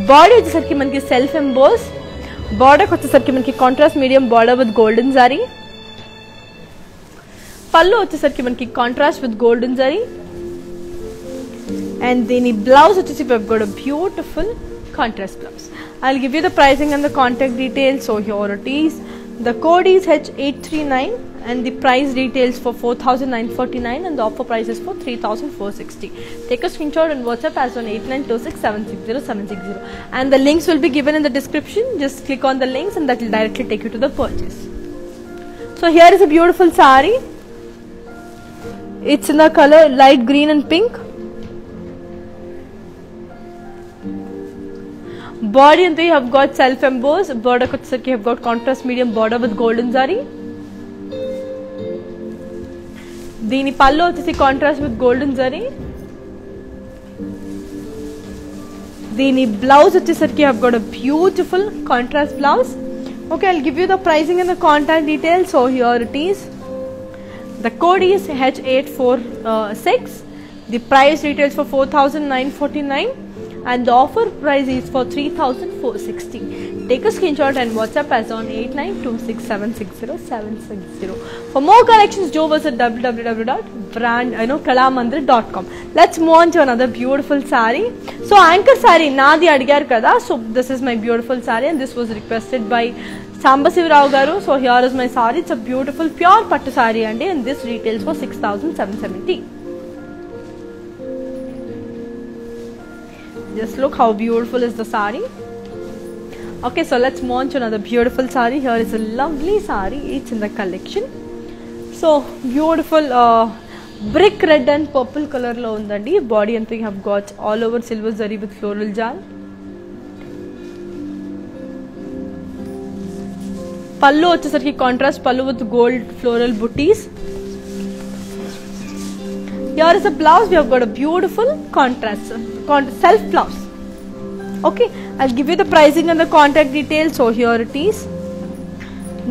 Body వచ్చేసరికి మనకి self emboss, border వచ్చేసరికి మనకి contrast medium border with golden zari. పళ్ళు వచ్చేసరికి మనకి contrast with golden zari. And దీని blouse వచ్చేసి we have got a beautiful contrast blouse. I'll give you the pricing and the contact details. So here it is. The code is H839 and the price details for 4,949 and the offer price is for 3,460. Take a screenshot and WhatsApp as on 8926760760 and the links will be given in the description. Just click on the links and that will directly take you to the purchase. So here is a beautiful saree. It's in the color light green and pink. Body and you have got self embossed, border you have got contrast medium border with golden zari. Dini pallu vachesi contrast with golden zari. Dini blouse vachesariki you have got a beautiful contrast blouse. Okay, I'll give you the pricing and the contact details. So here it is. The code is H846. The price retails for 4,949 and the offer price is for 3,460. Take a screenshot and WhatsApp as on 8926760760. For more collections, do visit www.kalamandir.com. Let's move on to another beautiful saree. So anchor saree naadi adigar kada. So this is my beautiful saree and this was requested by Sambasivarao garu. So here is my saree. It's a beautiful pure pattu saree and this retails for 6,770. Just look how beautiful is the saree. Okay, so let's move on to another beautiful saree. Here is a lovely saree. It's in the collection. So beautiful brick red and purple color lo undandi. Body and we have got all over silver zari with floral jal. Pallu vachesariki contrast pallu with gold floral booties. Here is a blouse. We have got a beautiful contrast self blouse. Okay, I'll give you the pricing and the contact details. So here it is.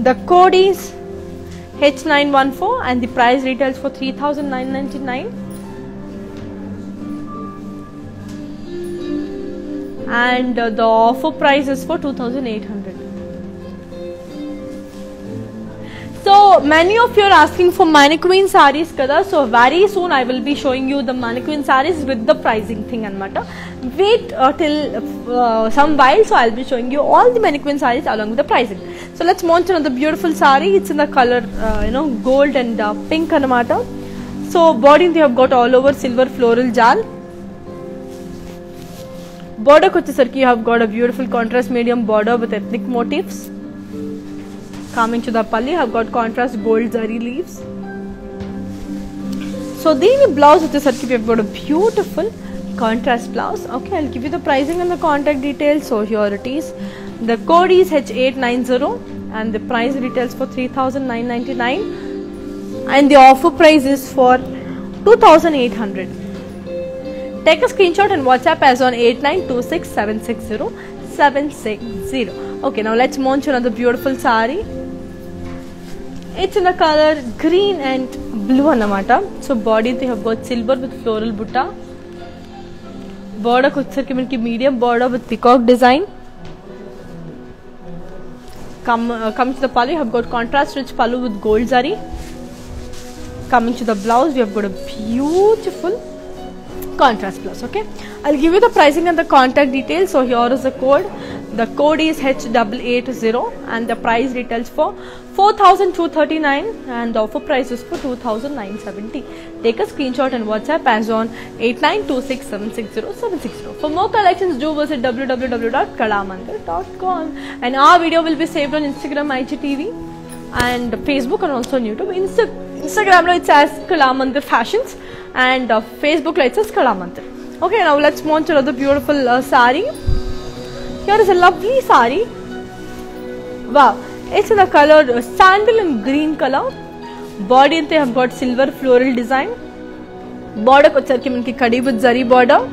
The code is H914 and the price retails for 3,999 and the offer price is for 2,800. So many of you are asking for mannequin sarees kada. So very soon I will be showing you the mannequin sarees with the pricing thing anamata. Wait till some while, so I'll be showing you all the mannequin sarees along with the pricing. So let's move on to another beautiful saree. It's in the color gold and pink anamata. So body they have got all over silver floral jal. Border kochesarki you have got a beautiful contrast medium border with ethnic motifs. Coming to the pallu, you have got contrast gold zari leaves. So the blouse kochesarki we have got a beautiful contrast blouse. Okay, I'll give you the pricing and the contact details. So here it is. The code is H890 and the price retails for 3,999 and the offer price is for 2,800. Take a screenshot and WhatsApp as on 8926760760. Okay, now let's move on to another beautiful saree. It's in the color green and blue anamata. So body they have got silver with floral butta. Border kochesarki manaki medium border with peacock design. Coming to the pallu, you have got contrast rich pallu with gold zari. Coming to the blouse, we have got a beautiful contrast blouse. Okay, I'll give you the pricing and the contact details. So here is the code. The code is H880 and the price retails for 4,239 and the offer price is for 2,970. Take a screenshot and WhatsApp as on 8926760760. For more collections, do visit www.kalamandir.com and our video will be saved on Instagram, IGTV and Facebook and also on YouTube. Instagram it's as Kalamandir Fashions and Facebook it's as Kalamandir. Okay, now let's move on to another beautiful saree. Here is a lovely saree. Wow, it's in the color sandal and green color. Body they have got silver floral design. Border kochesarki manaki kadi with zari border.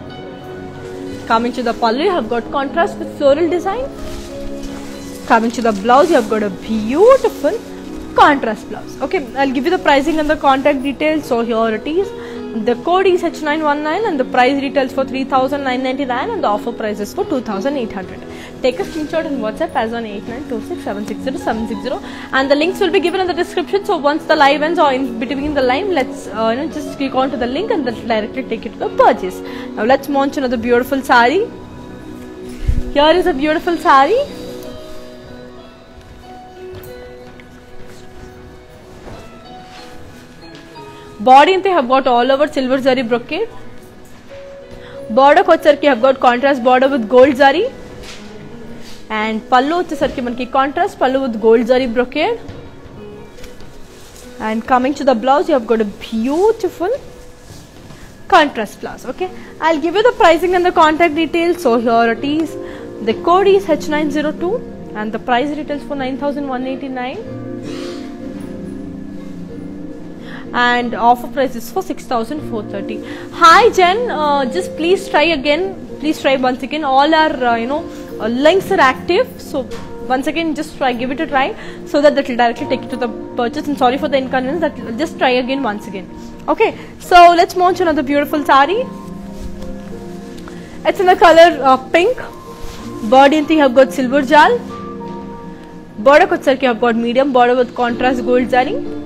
Coming to the pallu, you have got contrast with floral design. Coming to the blouse, you have got a beautiful contrast blouse. Okay, I'll give you the pricing and the contact details. So here it is. The code is H919 and the price retails for 3,999 and the offer price is for 2,800. Take a screenshot and WhatsApp as on 8926760760 and the links will be given in the description. So once the live ends or in between the line, let's just click on to the link and that will directly take you to the purchase. Now let's move on to another beautiful saree. Here is a beautiful saree. Body they have got all over silver zari brocade. Border kochesarki have got contrast border with gold zari. And pallu kochesarki manaki contrast pallu with gold zari brocade. And coming to the blouse, you have got a beautiful contrast blouse. Okay, I'll give you the pricing and the contact details. So here it is. The code is H902 and the price retails for 9,189. And offer price is for 6,430. Hi Jen, just please try again. Please try once again. All our links are active. So once again, just try, give it a try, so that will directly take you to the purchase. And sorry for the inconvenience. That just try again once again. Okay. So let's move on to another beautiful saree. It's in the color pink. Body you have got silver jal. Border kochesarki have got medium border with contrast gold zari.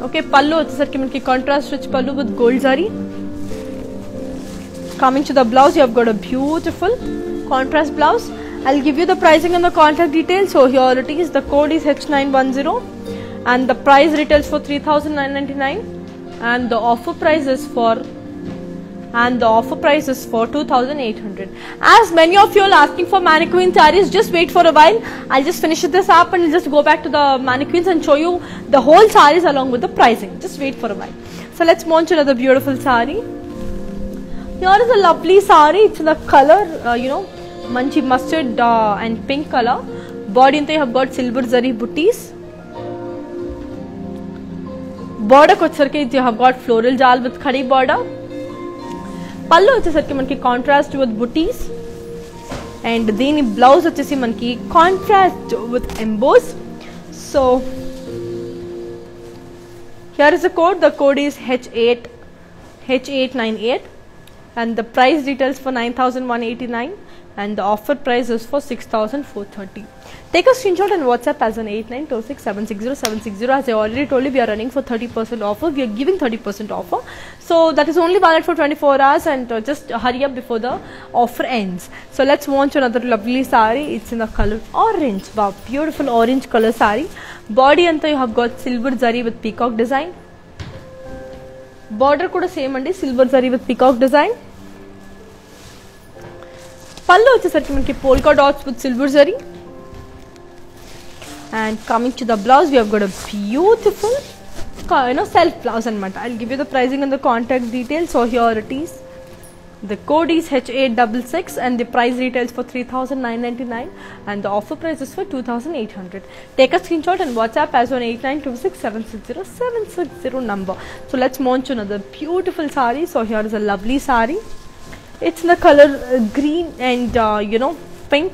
Okay, pallu kochesarki manaki contrast rich pallu with gold zari. Coming to the blouse, you have got a beautiful contrast blouse. I'll give you the pricing and the contact details. So here it is. The code is H910 and the price retails for 3,999 and the offer price is for 2,800. As many of you are asking for mannequin sarees, just wait for a while. I'll just finish this up and just go back to the mannequins and show you the whole sarees along with the pricing. Just wait for a while. So let's move on to another beautiful saree. Here is a lovely saree. It's in the color, manchi mustard and pink color. Body they have got silver zari booties. Border kochesarki you have got floral jal with khadi border. Pallu వచ్చేసరికి మనకి contrast with buttis and దీని blouse వచ్చేసి మనకి contrast with emboss. So here is the code is H898 and the price details for 9,189 and the offer price is for 6,430. Take a screenshot and WhatsApp as an 8926760760. As I already told you, we are running for 30% offer. We are giving 30% offer. So that is only valid for 24 hours and just hurry up before the offer ends. So let's move on to another lovely saree. It's in the color orange. Wow, beautiful orange color saree. Body anta you have got silver zari with peacock design. Border kuda same andi, silver zari with peacock design. పళ్ళు వచ్చేసరికి మనకి polka dots with silver zari. And coming to the blouse, we have got a beautiful self blouse anamata. I'll give you the pricing and the contact details. So here it is. The code is H866 and the price retails for 3,999 and the offer price is for 2,800. Take a screenshot and WhatsApp as on 8926760760 number. So let's move on to another beautiful saree. So here is a lovely saree. It's in the color green and pink.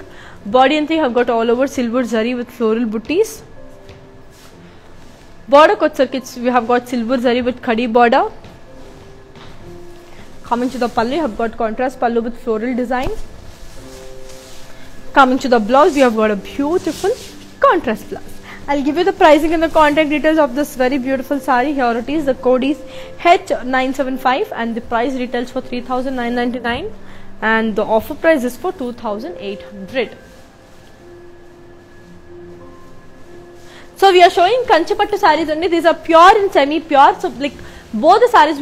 Body and thing have got all over silver zari with floral booties. Border cut circuits, we have got silver zari with khadi border. Coming to the pallu, you have got contrast pallu with floral design. Coming to the blouse, we have got a beautiful contrast blouse. I'll give you the pricing and the contact details of this very beautiful saree. Here it is. The code is H975 and the price retails for 3,999 and the offer price is for 2,800. So we are showing Kanchipattu sarees only. These are pure and semi-pure. So like both the sarees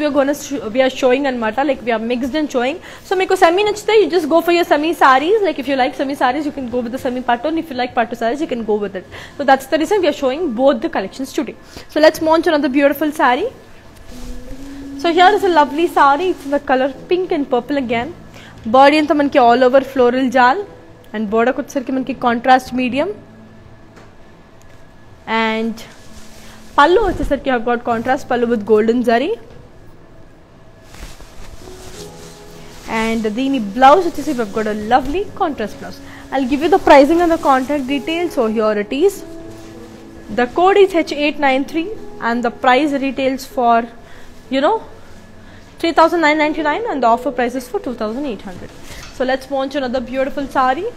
we are showing anamata, like we are mixed and showing. So meeku semi nachite, you just go for your semi sarees. Like if you like semi sarees, you can go with the semi pattu, and if you like pattu sarees, you can go with it. So that's the reason we are showing both the collections today. So let's move on to another beautiful saree. So here is a lovely saree. It's in the color pink and purple again. Body anta manki all over floral jal and border kutsarki manki contrast medium. And pallu vachesarki have got contrast pallu with golden zari. And the blouse vachesi we have got a lovely contrast blouse. I'll give you the pricing and the contact details. So here it is. The code is H893 and the price retails for 3,999 and the offer price is for 2,800. So let's move on to another beautiful saree.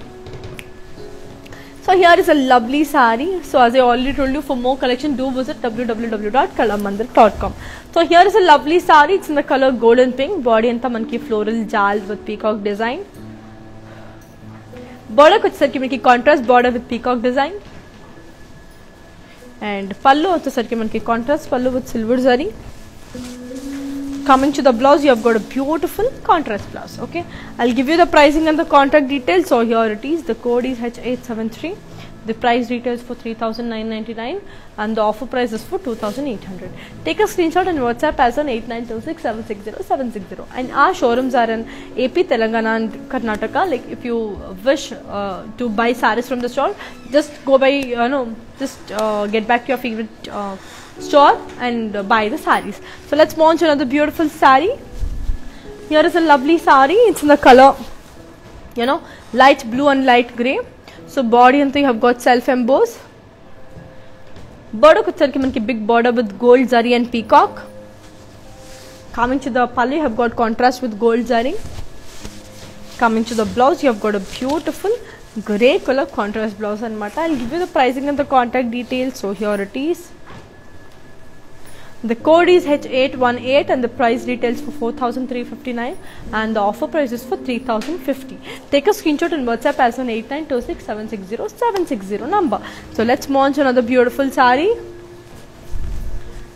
So here is a lovely saree. So as I already told you, for more collection do visit www.kalamandir.com. So here is a lovely saree. It's in the color golden pink. Body anta manki floral jal with peacock design. Border vachesarki manki contrast border with peacock design. And pallu vachesarki manki contrast pallu with silver zari. Coming to the blouse, you have got a beautiful contrast blouse. Okay, I'll give you the pricing and the contact details. So here it is. The code is H873. The price retails for 3,999 and the offer price is for 2,800. Take a screenshot and WhatsApp as on 8926760760. And our showrooms are in AP, Telangana and Karnataka. Like if you wish to buy sarees from the store, just go by get back to your favorite store and buy the sarees. So let's move on to another beautiful saree. Here is a lovely saree. It's in the color light blue and light grey. So body and you have got self embossed. Border kucharki manki big border with gold zari and peacock. Coming to the pallu, you have got contrast with gold zari. Coming to the blouse, you have got a beautiful grey color contrast blouse anamata. I'll give you the pricing and the contact details. So here it is. The code is H818 and the price retails for 4,359 and the offer price is for 3,050. Take a screenshot and WhatsApp as on 8926760760 number. So let's move on to another beautiful saree.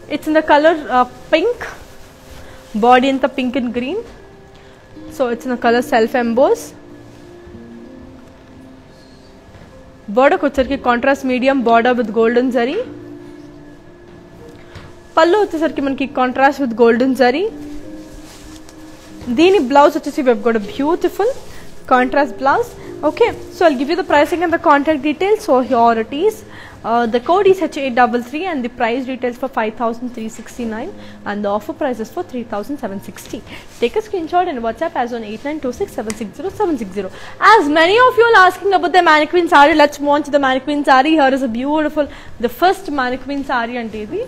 It's in the color pink. Body in the pink and green. So it's in the color self embossed. Border kucharki contrast medium border with golden zari. Pallu vachesarki manki contrast with golden zari. Dini blouse vachesi we have got a beautiful contrast blouse. Okay, so I'll give you the pricing and the contact details. So here it is. The code is H833 and the price retails for 5,369 and the offer price is for 3,760. Take a screenshot and WhatsApp as on 8926760760. As many of you are asking about the mannequin saree, let's move on to the mannequin saree. Here is a beautiful, the first mannequin saree and TV.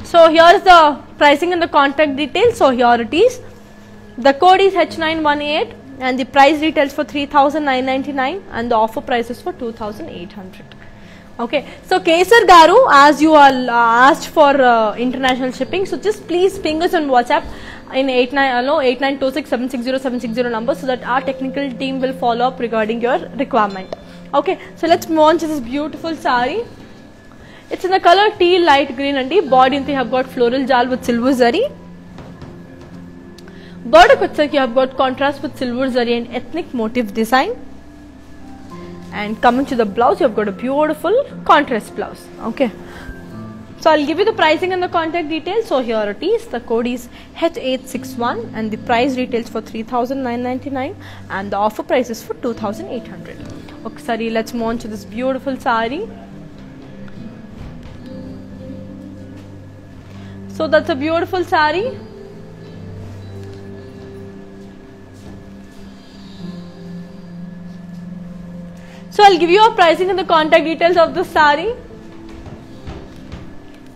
So here is the pricing and the contact details. So here it is. The code is H918 and the price retails for 3,999 and the offer price is for 2,800. Okay, so Kesar Garu, as you all asked for international shipping, so just please ping us on WhatsApp in 8926760760 number, so that our technical team will follow up regarding your requirement. Okay, so let's move on to this beautiful sari. It's in the color teal light green and body you have got floral jal with silver zari. Border kuchak you have got contrast with silver zari and ethnic motif design. And coming to the blouse, you have got a beautiful contrast blouse. Okay, so I'll give you the pricing and the contact details. So here it is. The code is H861 and the price retails for 3,999 and the offer price is for 2,800. Okay, sorry, let's move on to this beautiful sari. So that's a beautiful sari. So I'll give you a pricing and the contact details of the sari.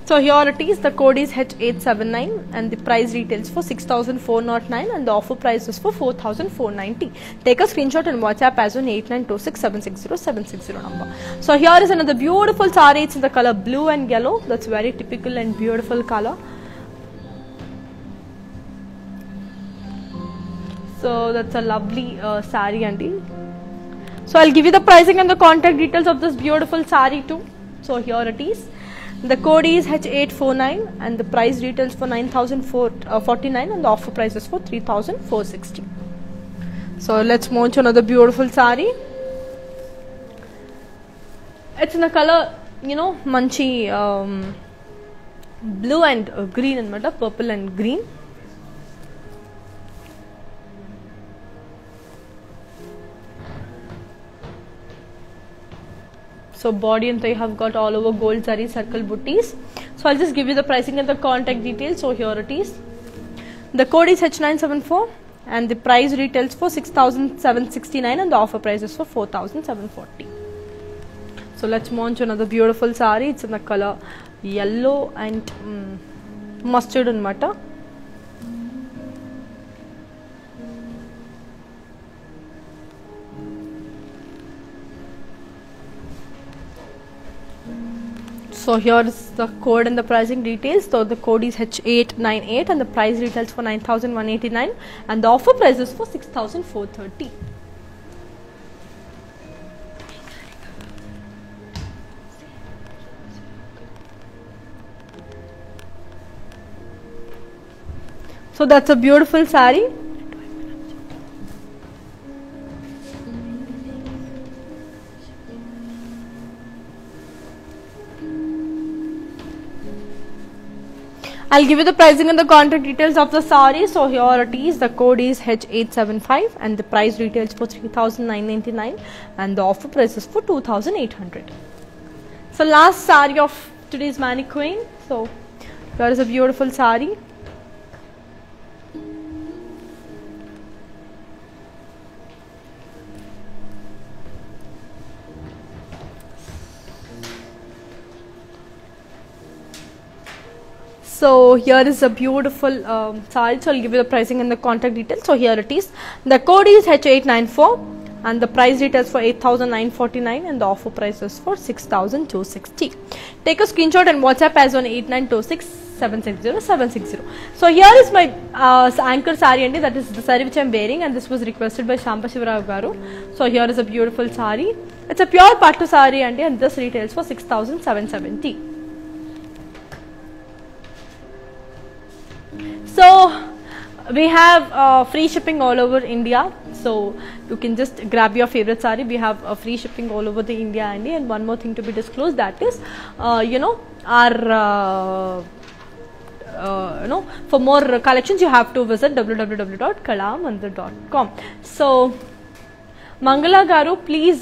So here it is. The code is H879 and the price retails for 6,409 and the offer price is for 4,490. Take a screenshot and WhatsApp as on 8926760760 number. So here is another beautiful sari. It's in the color blue and yellow. That's very typical and beautiful color. So that's a lovely sari andi. So I'll give you the pricing and the contact details of this beautiful sari too. So here it is. The code is H849 and the price retails for 9,449 and the offer price is for 3,460. So let's move on to another beautiful sari. It's in the color, manchi blue and green and purple and green. So body and you have got all over gold zari circle booties. So I'll just give you the pricing and the contact details. So here it is. The code is H974 and the price retails for 6,769 and the offer price is for 4,740. So let's move on to another beautiful sari. It's in the color yellow and mustard and matter. So here is the code and the pricing details. So the code is H898 and the price retails for 9,189 and the offer price is for 6,430. So that's a beautiful sari. I'll give you the pricing and the contact details of the sari. So here it is. The code is H875 and the price retails for 3,999 and the offer price is for 2,800. So last sari of today's mannequin. So here is a beautiful sari. So here is a beautiful sari. So I'll give you the pricing and the contact details. So here it is. The code is H894 and the price retails for 8,949 and the offer price is for 6,260. Take a screenshot and WhatsApp as on 8926760760. So here is my anchor sari and that is the sari which I am wearing and this was requested by Shamba Shivarao Garu. So here is a beautiful sari. It's a pure pattu sari and this retails for 6,770. So we have free shipping all over India. So you can just grab your favorite sari. We have free shipping all over the India and one more thing to be disclosed, that is our for more collections you have to visit www.kalamandir.com. So Mangala Garu, please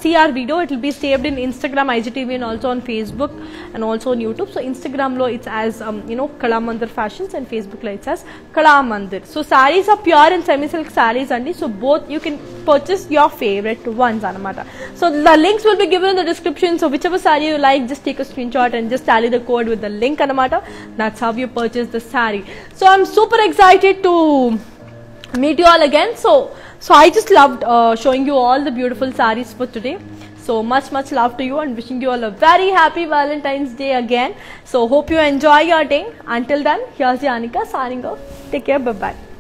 see our video. It will be saved in Instagram, IGTV and also on Facebook and also on YouTube. So Instagram lo it's as Kalamandir Fashions and Facebook lo it's as Kalamandir. So sarees are pure and semi silk sarees andi. So both you can purchase your favorite ones anamata. So the links will be given in the description. So whichever saree you like, just take a screenshot and just tally the code with the link anamata. That's how you purchase the saree. So I'm super excited to meet you all again. So I just loved showing you all the beautiful sarees for today. So much love to you and wishing you all a very happy Valentine's Day again. So hope you enjoy your day. Until then, here's Janika signing off. Take care. Bye bye.